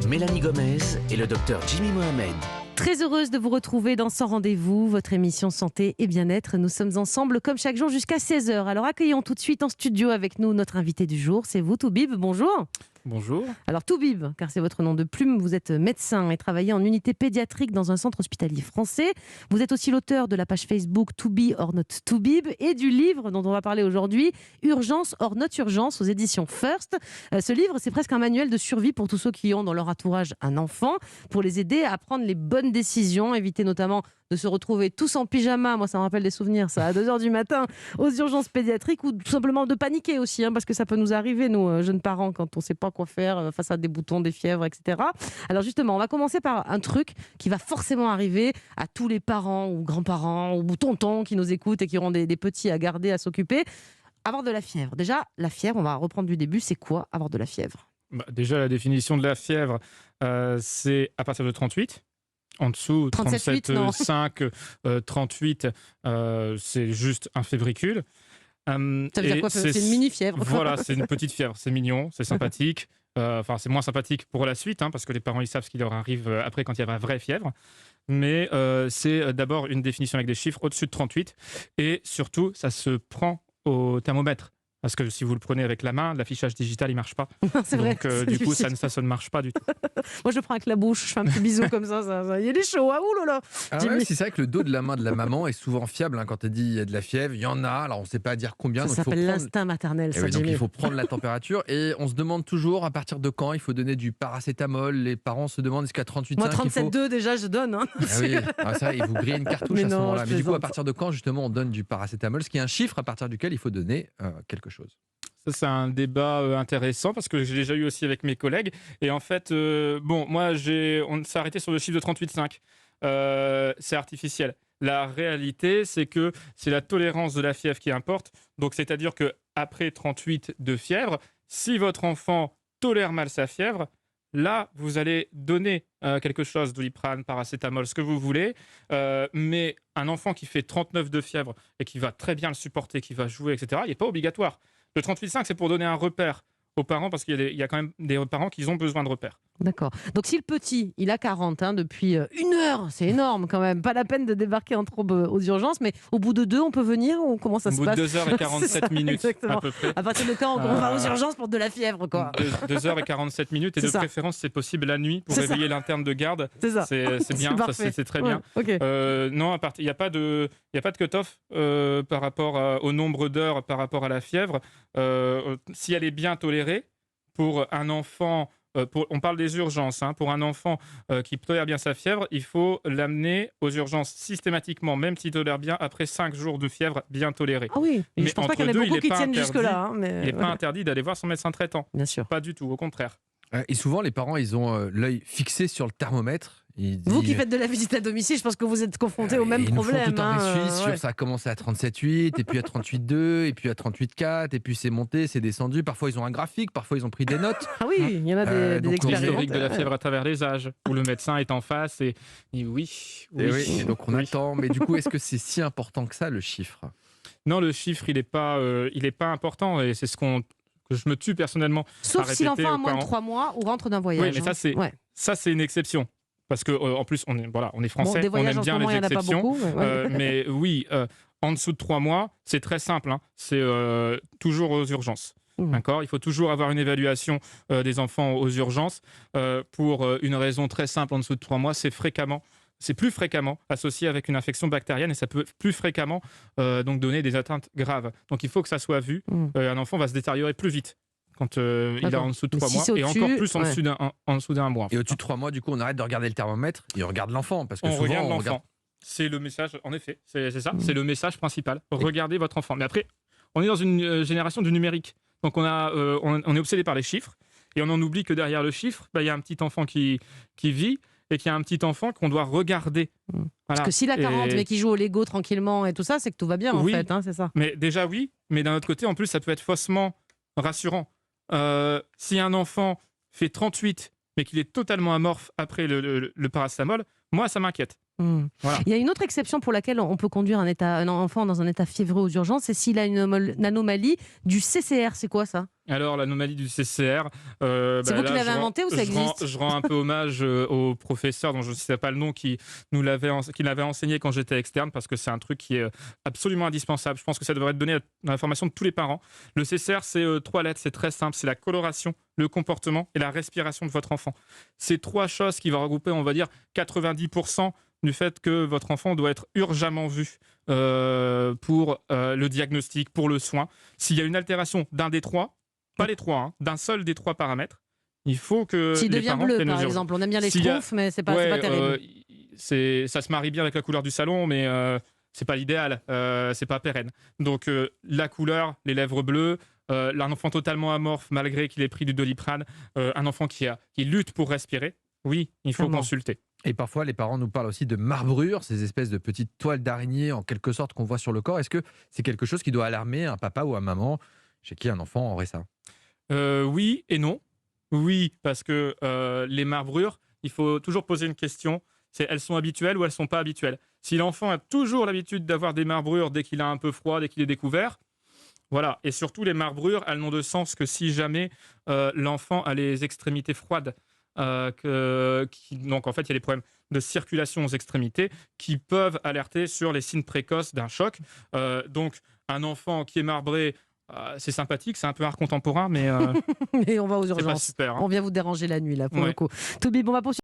Mélanie Gomez et le docteur Jimmy Mohamed. Très heureuse de vous retrouver dans Sans Rendez-vous, votre émission santé et bien-être. Nous sommes ensemble comme chaque jour jusqu'à 16h. Alors accueillons tout de suite en studio avec nous notre invité du jour. C'est vous, Toubib. Bonjour. Bonjour. Alors Toubib, car c'est votre nom de plume, vous êtes médecin et travaillez en unité pédiatrique dans un centre hospitalier français. Vous êtes aussi l'auteur de la page Facebook To Be or Not Toubib et du livre dont on va parler aujourd'hui, Urgence or Not Urgence aux éditions First. Ce livre, c'est presque un manuel de survie pour tous ceux qui ont dans leur entourage un enfant, pour les aider à prendre les bonnes décisions, éviter notamment de se retrouver tous en pyjama, moi ça me rappelle des souvenirs ça, à 2h du matin aux urgences pédiatriques, ou tout simplement de paniquer aussi, parce que ça peut nous arriver nous jeunes parents quand on ne sait pas quoi faire face à des boutons, des fièvres, etc. Alors justement, on va commencer par un truc qui va forcément arriver à tous les parents ou grands-parents ou tontons qui nous écoutent et qui auront des petits à garder, à s'occuper. Avoir de la fièvre. Déjà, la fièvre, on va reprendre du début, c'est quoi avoir de la fièvre ? Déjà, la définition de la fièvre, c'est à partir de 38. En dessous, 37,5, 38, c'est juste un févricule. Ça veut dire quoi ? C'est une mini-fièvre. Voilà, c'est une petite fièvre, c'est mignon, c'est sympathique. C'est moins sympathique pour la suite, parce que les parents ils savent ce qui leur arrive après quand il y a la vraie fièvre. Mais c'est d'abord une définition avec des chiffres au-dessus de 38. Et surtout, ça se prend au thermomètre. Parce que si vous le prenez avec la main, l'affichage digital, il ne marche pas. C'est vrai. Donc, du coup, ça ne marche pas du tout. Moi, je le prends avec la bouche. Je fais un petit bisou comme ça. Il y a des chauds. Ah, oulala. Ouais, c'est vrai que le dos de la main de la maman est souvent fiable. Quand elle dit il y a de la fièvre, il y en a. Alors, on ne sait pas dire combien. Ça s'appelle l'instinct maternel. Donc, il faut prendre la température. Et on se demande toujours à partir de quand il faut donner du paracétamol. Les parents se demandent est-ce qu'à 38,5 Moi, 37,2 déjà, je donne. Oui, ça, ils vous grillent une cartouche Mais à ce non, moment-là. Mais du coup, à partir de quand, justement, on donne du paracétamol, ce qui est un chiffre à partir duquel il faut donner quelque chose. Ça, c'est un débat intéressant parce que j'ai déjà eu aussi avec mes collègues. Et en fait, moi, on s'est arrêté sur le chiffre de 38,5. C'est artificiel. La réalité, c'est que c'est la tolérance de la fièvre qui importe. Donc, c'est-à-dire qu'après 38 de fièvre, si votre enfant tolère mal sa fièvre, là, vous allez donner quelque chose, Doliprane, paracétamol, ce que vous voulez. Mais un enfant qui fait 39 de fièvre et qui va très bien le supporter, qui va jouer, etc., il n'est pas obligatoire. Le 38,5, c'est pour donner un repère aux parents, parce qu'il y a quand même des parents qui ont besoin de repères. D'accord. Donc si le petit, il a 40 depuis 1 heure, c'est énorme quand même. Pas la peine de débarquer en troupe aux urgences, mais au bout de 2, on peut venir ou comment ça se passe ? Au bout de 2h47 minutes, exactement. à peu près. À partir de quand on va aux urgences pour de la fièvre, quoi. 2h47 et de préférence, c'est possible la nuit pour réveiller l'interne de garde. C'est ça. C'est bien, c'est très bien. Okay. Non, il n'y a pas de cut-off par rapport au nombre d'heures, par rapport à la fièvre. Si elle est bien tolérée, pour un enfant... on parle des urgences. Pour un enfant qui tolère bien sa fièvre, il faut l'amener aux urgences systématiquement, même s'il tolère bien, après 5 jours de fièvre bien tolérée. Ah oui, mais je pense pas qu'il y en ait beaucoup qui tiennent jusque-là. Il n'est pas interdit d'aller voir son médecin traitant. Bien sûr. Pas du tout, au contraire. Et souvent, les parents, ils ont l'œil fixé sur le thermomètre. Vous qui faites de la visite à domicile, je pense que vous êtes confrontés au même problème. Tout un récit ça a commencé à 37,8, et puis à 38,2, et puis à 38,4, et puis c'est monté, c'est descendu. Parfois, ils ont un graphique, parfois, ils ont pris des notes. Ah oui, il y en a des expériences. L'historique de la fièvre à travers les âges, où le médecin est en face et oui. Et donc, on attend. Mais du coup, est-ce que c'est si important que ça, le chiffre ? Non, le chiffre, il n'est pas important, et c'est que je me tue personnellement. Sauf si l'enfant a moins de 3 mois ou rentre d'un voyage. Oui, mais ça, c'est une exception. Parce qu'en plus, on est français, on aime bien les exceptions. Mais oui, en dessous de 3 mois, c'est très simple. C'est toujours aux urgences. D'accord ? Il faut toujours avoir une évaluation des enfants aux urgences pour une raison très simple. En dessous de 3 mois, c'est plus fréquemment associé avec une infection bactérienne, et ça peut plus fréquemment donc donner des atteintes graves. Donc il faut que ça soit vu. Un enfant va se détériorer plus vite quand il est en dessous de 3 mois, et encore plus en dessous d'un mois. Et au-dessus de 3 mois, du coup, on arrête de regarder le thermomètre et on regarde l'enfant. Parce que on souvent, regarde l'enfant. C'est le message, en effet, c'est ça, c'est le message principal. Regardez votre enfant. Mais après, on est dans une génération du numérique. Donc on est obsédé par les chiffres, et on en oublie que derrière le chiffre, il y a un petit enfant qui vit, et qu'il y a un petit enfant qu'on doit regarder. Voilà. Parce que s'il a 40 mais qu'il joue au Lego tranquillement et tout ça, c'est que tout va bien en fait, c'est ça. Mais déjà oui, mais d'un autre côté, en plus, ça peut être faussement rassurant. Si un enfant fait 38 mais qu'il est totalement amorphe après le paracétamol, moi ça m'inquiète. Voilà. Il y a une autre exception pour laquelle on peut conduire un enfant dans un état fiévreux aux urgences, c'est s'il a une anomalie du CCR. C'est quoi ça ? Alors, l'anomalie du CCR, C'est vous qui là, l'avez inventé ou ça existe? je rends un peu hommage au professeur dont je ne sais pas le nom qui qui l'avait enseigné quand j'étais externe parce que c'est un truc qui est absolument indispensable. Je pense que ça devrait être donné dans la formation de tous les parents. Le CCR, c'est 3 lettres, c'est très simple, c'est la coloration, le comportement et la respiration de votre enfant. C'est 3 choses qui vont regrouper, on va dire, 90% du fait que votre enfant doit être urgemment vu pour le diagnostic, pour le soin. S'il y a une altération d'un des 3, pas les 3, hein, d'un seul des 3 paramètres, il faut que S'il les devient parents bleu, prennent par mesure. exemple, on aime bien les S'il y a- schtroumpfs, mais c'est pas Ouais, terrible. ça se marie bien avec la couleur du salon, mais c'est pas l'idéal, c'est pas pérenne. Donc la couleur, les lèvres bleues, un enfant totalement amorphe malgré qu'il ait pris du Doliprane, un enfant qui lutte pour respirer, oui, il faut Clairement. consulter. Et parfois, les parents nous parlent aussi de marbrures, ces espèces de petites toiles d'araignée en quelque sorte qu'on voit sur le corps. Est-ce que c'est quelque chose qui doit alarmer un papa ou un maman chez qui un enfant aurait ça? Oui et non. Oui, parce que les marbrures, il faut toujours poser une question. C'est elles sont habituelles ou elles sont pas habituelles. Si l'enfant a toujours l'habitude d'avoir des marbrures dès qu'il a un peu froid, dès qu'il est découvert, voilà. Et surtout, les marbrures, elles n'ont de sens que si jamais l'enfant a les extrémités froides. Donc en fait, il y a des problèmes de circulation aux extrémités qui peuvent alerter sur les signes précoces d'un choc. Donc un enfant qui est marbré, c'est sympathique, c'est un peu art contemporain, mais Et on va aux c'est pas urgences. super. Hein. On vient vous déranger la nuit, là, pour Ouais. le coup. Toubib, on va poursuivre.